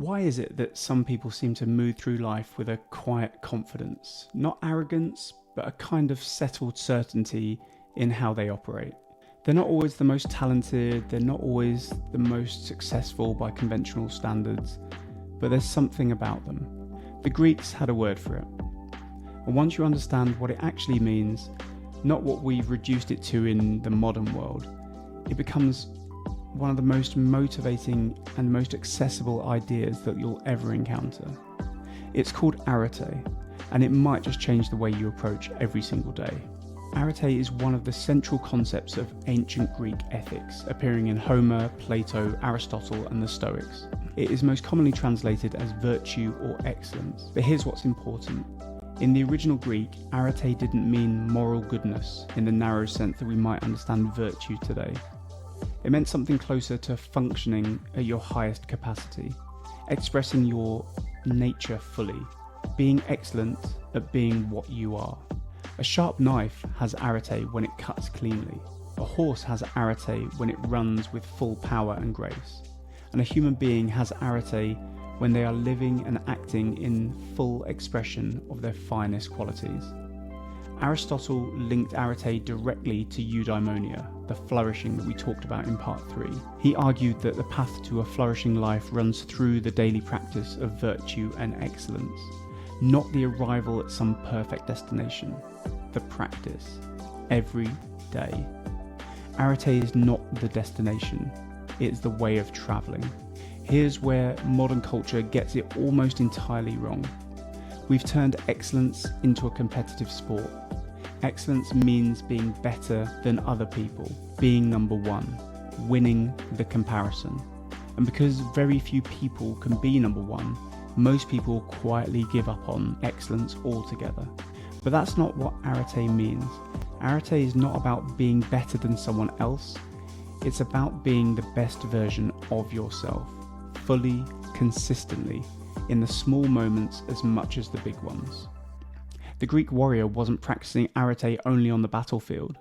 Why is it that some people seem to move through life with a quiet confidence? Not arrogance, but a kind of settled certainty in how they operate. They're not always the most talented, they're not always the most successful by conventional standards, but there's something about them. The Greeks had a word for it. And once you understand what it actually means, not what we've reduced it to in the modern world, it becomes one of the most motivating and most accessible ideas that you'll ever encounter. It's called Areté, and it might just change the way you approach every single day. Areté is one of the central concepts of ancient Greek ethics, appearing in Homer, Plato, Aristotle, and the Stoics. It is most commonly translated as virtue or excellence. But here's what's important. In the original Greek, Areté didn't mean moral goodness in the narrow sense that we might understand virtue today. It meant something closer to functioning at your highest capacity, expressing your nature fully, being excellent at being what you are. A sharp knife has arete when it cuts cleanly. A horse has arete when it runs with full power and grace. And a human being has arete when they are living and acting in full expression of their finest qualities. Aristotle linked arete directly to eudaimonia, the flourishing that we talked about in part 3. He argued that the path to a flourishing life runs through the daily practice of virtue and excellence, not the arrival at some perfect destination, the practice, every day. Arete is not the destination, it's the way of travelling. Here's where modern culture gets it almost entirely wrong. We've turned excellence into a competitive sport. Excellence means being better than other people, being number one, winning the comparison. And because very few people can be number one, most people quietly give up on excellence altogether. But that's not what Arete means. Arete is not about being better than someone else. It's about being the best version of yourself, fully, consistently, in the small moments as much as the big ones. The Greek warrior wasn't practicing arete only on the battlefield.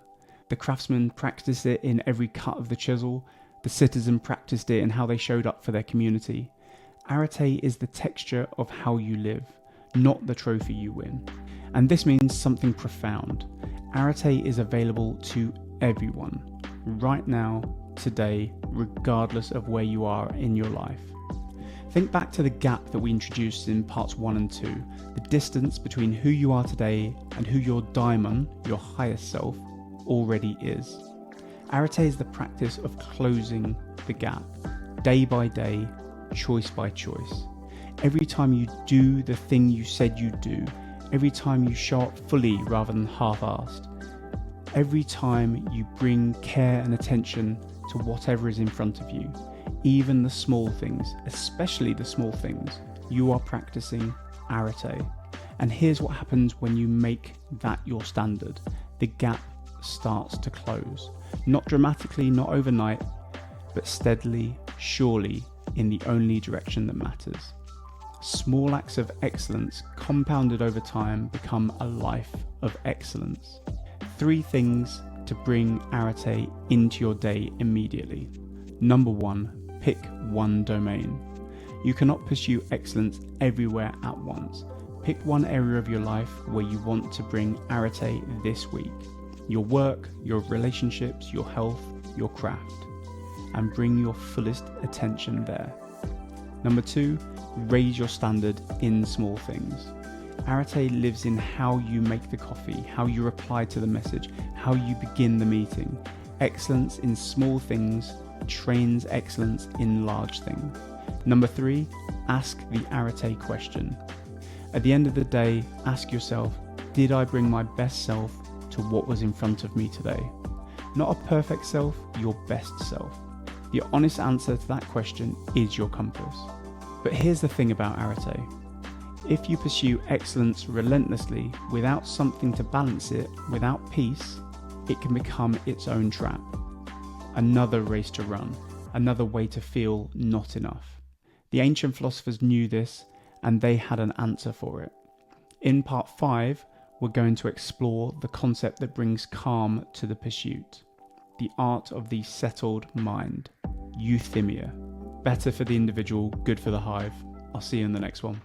The craftsman practiced it in every cut of the chisel. The citizen practiced it in how they showed up for their community. Arete is the texture of how you live, not the trophy you win. And this means something profound. Arete is available to everyone, right now, today, regardless of where you are in your life. Think back to the gap that we introduced in parts 1 and 2, the distance between who you are today and who your daimon, your highest self, already is. Arete is the practice of closing the gap, day by day, choice by choice. Every time you do the thing you said you'd do, every time you show up fully rather than half-assed, every time you bring care and attention to whatever is in front of you, even the small things, especially the small things, you are practicing arete. And here's what happens when you make that your standard. The gap starts to close. Not dramatically, not overnight, but steadily, surely, in the only direction that matters. Small acts of excellence compounded over time become a life of excellence. 3 things to bring arete into your day immediately. Number 1, pick one domain. You cannot pursue excellence everywhere at once. Pick one area of your life where you want to bring arete this week. Your work, your relationships, your health, your craft. And bring your fullest attention there. Number 2, raise your standard in small things. Arete lives in how you make the coffee, how you reply to the message, how you begin the meeting. Excellence in small things trains excellence in large things. Number 3, ask the arete question. At the end of the day, ask yourself, did I bring my best self to what was in front of me today? Not a perfect self, your best self. The honest answer to that question is your compass. But here's the thing about arete. If you pursue excellence relentlessly without something to balance it, without peace, it can become its own trap. Another race to run, another way to feel not enough. The ancient philosophers knew this, and they had an answer for it. In part 5, we're going to explore the concept that brings calm to the pursuit, the art of the settled mind, euthymia. Better for the individual, good for the hive. I'll see you in the next one.